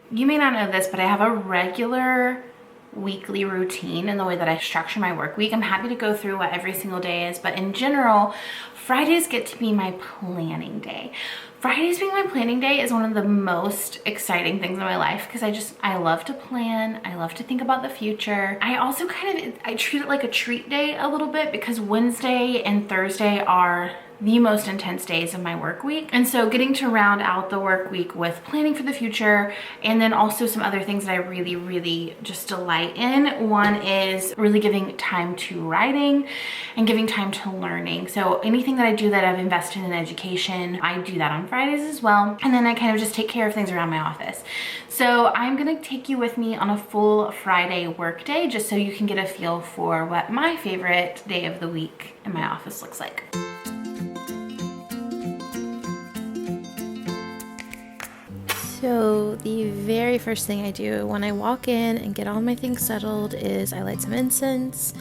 You may not know this, but I have a regular weekly routine in the way that I structure my work week. I'm happy to go through what every single day is, but in general, Fridays get to be my planning day. Fridays being my planning day is one of the most exciting things in my life because I love to plan. I love to think about the future. I also I treat it like a treat day a little bit because Wednesday and Thursday are the most intense days of my work week. And so getting to round out the work week with planning for the future and then also some other things that I really just delight in. One is really giving time to writing and giving time to learning. So anything that I do that I've invested in education, I do that on Fridays as well. And then I kind of just take care of things around my office. So I'm gonna take you with me on a full Friday work day just so you can get a feel for what my favorite day of the week in my office looks like. So the very first thing I do when I walk in and get all my things settled is I light some incense,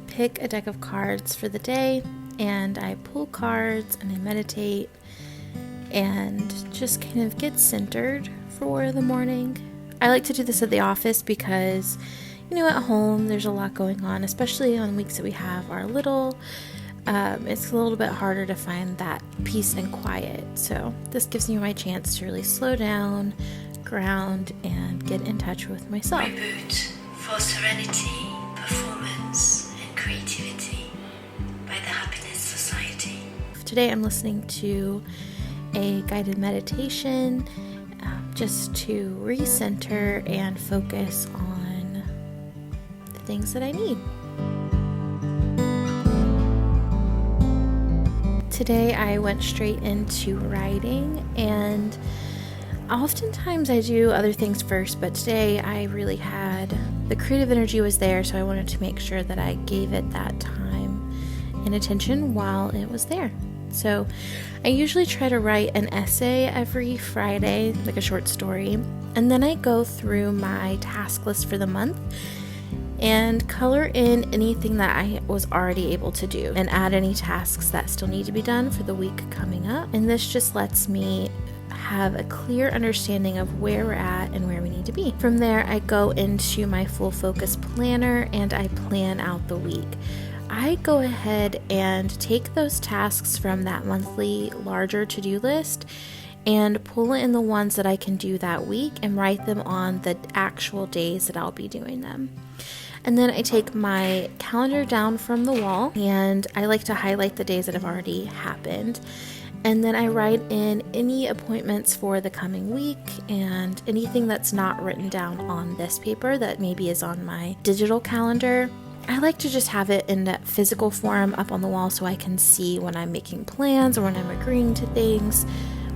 pick a deck of cards for the day, and I pull cards and I meditate and just kind of get centered for the morning. I like to do this at the office because, you know, at home there's a lot going on, especially on weeks that we have our little. It's a little bit harder to find that peace and quiet. So this gives me my chance to really slow down, ground, and get in touch with myself. Reboot for serenity, performance, and creativity by the Happiness Society. Today I'm listening to a guided meditation just to recenter and focus on the things that I need. Today I went straight into writing, and oftentimes I do other things first, but today I really had the creative energy was there, so I wanted to make sure that I gave it that time and attention while it was there. So I usually try to write an essay every Friday, like a short story, and then I go through my task list for the month and color in anything that I was already able to do and add any tasks that still need to be done for the week coming up. And this just lets me have a clear understanding of where we're at and where we need to be. From there, I go into my full focus planner and I plan out the week. I go ahead and take those tasks from that monthly larger to-do list and pull in the ones that I can do that week and write them on the actual days that I'll be doing them. And then I take my calendar down from the wall and I like to highlight the days that have already happened. And then I write in any appointments for the coming week and anything that's not written down on this paper that maybe is on my digital calendar. I like to just have it in that physical form up on the wall so I can see when I'm making plans or when I'm agreeing to things,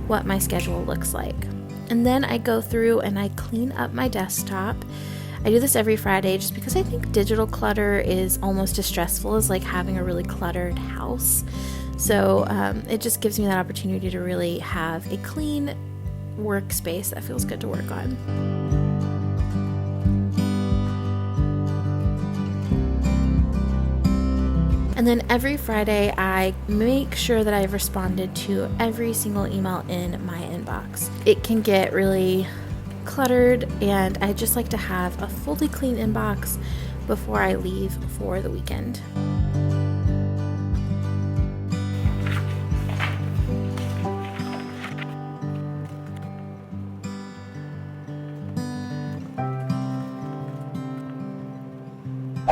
what my schedule looks like. And then I go through and I clean up my desktop. I do this every Friday just because I think digital clutter is almost as stressful as like having a really cluttered house. So it just gives me that opportunity to really have a clean workspace that feels good to work on. And then every Friday, I make sure that I've responded to every single email in my inbox. It can get really cluttered, and I just like to have a fully clean inbox before I leave for the weekend.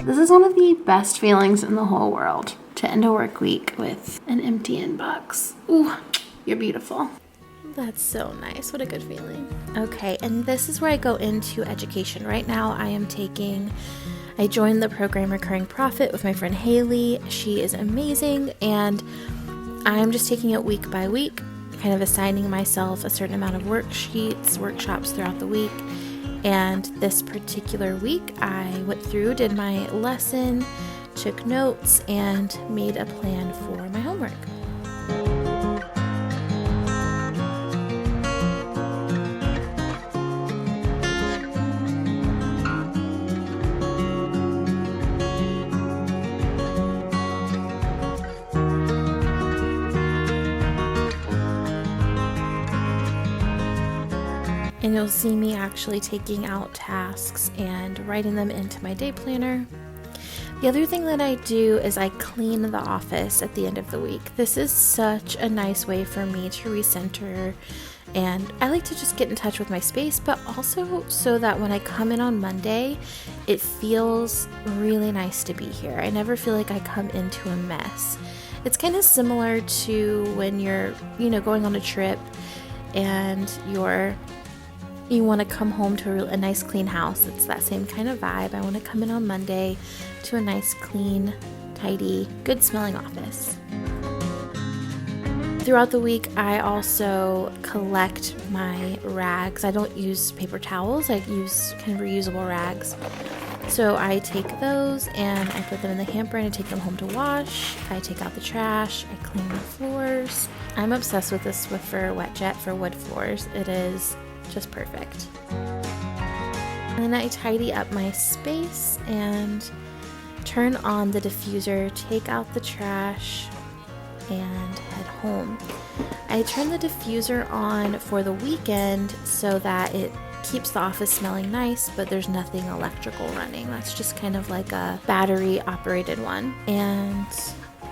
This is one of the best feelings in the whole world, to end a work week with an empty inbox. Ooh, you're beautiful. That's so nice. What a good feeling. Okay, and this is where I go into education. Right now I joined the program Recurring Profit with my friend Haley. She is amazing, and I'm just taking it week by week, kind of assigning myself a certain amount of workshops throughout the week. And this particular week, I went through, did my lesson, took notes, and made a plan for my homework. and you'll see me actually taking out tasks and writing them into my day planner. The other thing that I do is I clean the office at the end of the week. This is such a nice way for me to recenter, and I like to just get in touch with my space, but also so that when I come in on Monday, it feels really nice to be here. I never feel like I come into a mess. It's kind of similar to when you're, going on a trip and you want to come home to a nice clean house. It's that same kind of vibe. I want to come in on Monday to a nice, clean, tidy, good smelling office. Throughout the week, I also collect my rags. I don't use paper towels. I use kind of reusable rags. So I take those and I put them in the hamper and I take them home to wash. I take out the trash. I clean the floors. I'm obsessed with this Swiffer Wet Jet for wood floors. It is just perfect. And then I tidy up my space and turn on the diffuser, take out the trash, and head home. I turn the diffuser on for the weekend so that it keeps the office smelling nice, but there's nothing electrical running. That's just kind of like a battery operated one. And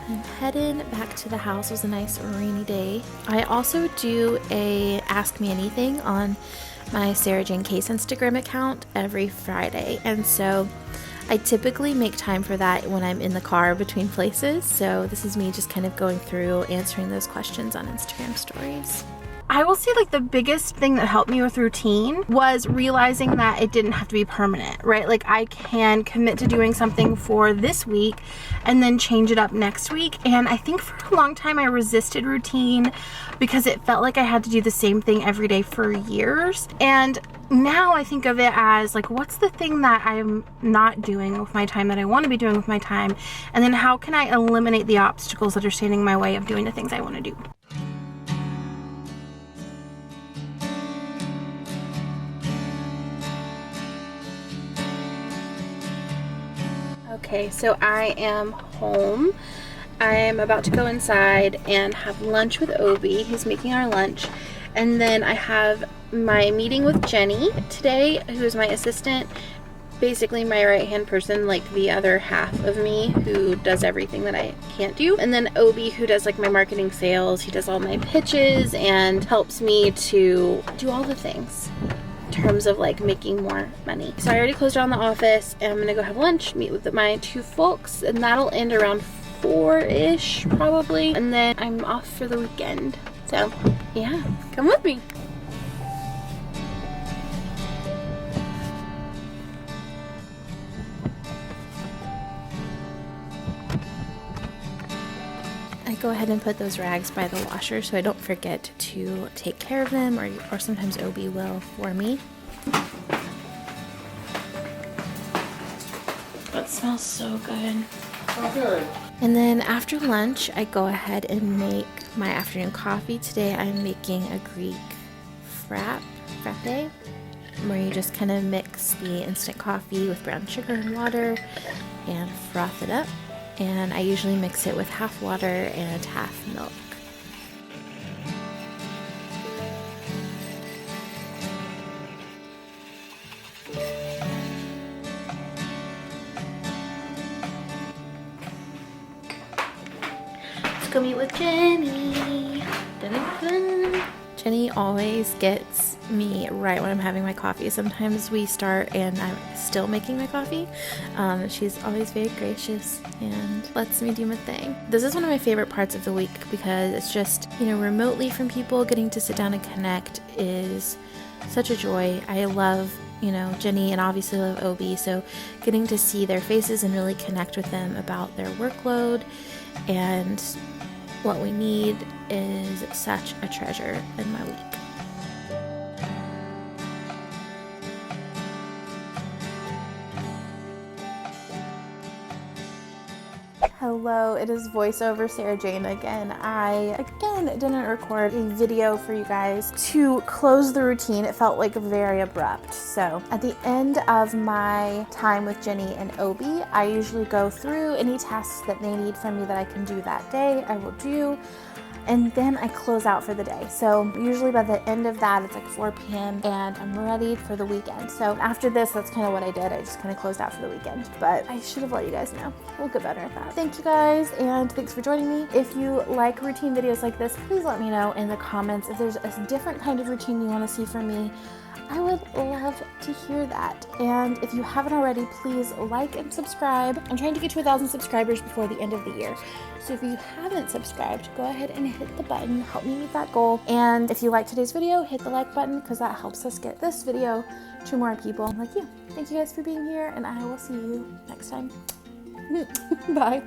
I'm heading back to the house. It was a nice rainy day. I also do a Ask Me Anything on my Sarah Jane Case Instagram account every Friday. And so I typically make time for that when I'm in the car between places. So this is me just kind of going through answering those questions on Instagram stories. I will say like the biggest thing that helped me with routine was realizing that it didn't have to be permanent, right? Like I can commit to doing something for this week and then change it up next week. And I think for a long time I resisted routine because it felt like I had to do the same thing every day for years. And now I think of it as like, what's the thing that I'm not doing with my time that I want to be doing with my time? And then how can I eliminate the obstacles that are standing in my way of doing the things I want to do? Okay, so I am home. I am about to go inside and have lunch with Obi. He's making our lunch. And then I have my meeting with Jenny today, who is my assistant, basically my right-hand person, like the other half of me who does everything that I can't do. And then Obi, who does like my marketing sales. He does all my pitches and helps me to do all the things in terms of like making more money. So I already closed down the office and I'm gonna go have lunch, meet with my two folks, and that'll end around 4-ish probably. And then I'm off for the weekend. So yeah, come with me. I go ahead and put those rags by the washer so I don't forget to take care of them, or sometimes Obi will for me. That smells so good. Oh, good. And then after lunch, I go ahead and make my afternoon coffee. Today I'm making a Greek frappe, where you just kind of mix the instant coffee with brown sugar and water and froth it up. And I usually mix it with half water and half milk. Let's go meet with Jenny. Dun-dun-dun. Jenny always gets me right when I'm having my coffee. Sometimes we start and I'm still making my coffee. She's always very gracious and lets me do my thing. This is one of my favorite parts of the week because it's just, remotely from people, getting to sit down and connect is such a joy. I love, Jenny, and obviously love Obi, so getting to see their faces and really connect with them about their workload and what we need is such a treasure in my week. Hello, it is voiceover Sarah Jane again. I didn't record a video for you guys to close the routine. It felt like very abrupt. So at the end of my time with Jenny and Obi, I usually go through any tasks that they need from me that I can do that day. I will do. and then I close out for the day. So usually by the end of that, it's like 4 p.m. and I'm ready for the weekend. So after this, that's kind of what I did. I just kind of closed out for the weekend, but I should have let you guys know. We'll get better at that. Thank you guys, and thanks for joining me. If you like routine videos like this, please let me know in the comments if there's a different kind of routine you want to see from me. I would love to hear that. And if you haven't already, please like and subscribe. I'm trying to get to 1,000 subscribers before the end of the year. So if you haven't subscribed, go ahead and hit the button. Help me meet that goal. And if you like today's video, hit the like button because that helps us get this video to more people like you. Thank you guys for being here, and I will see you next time. Bye.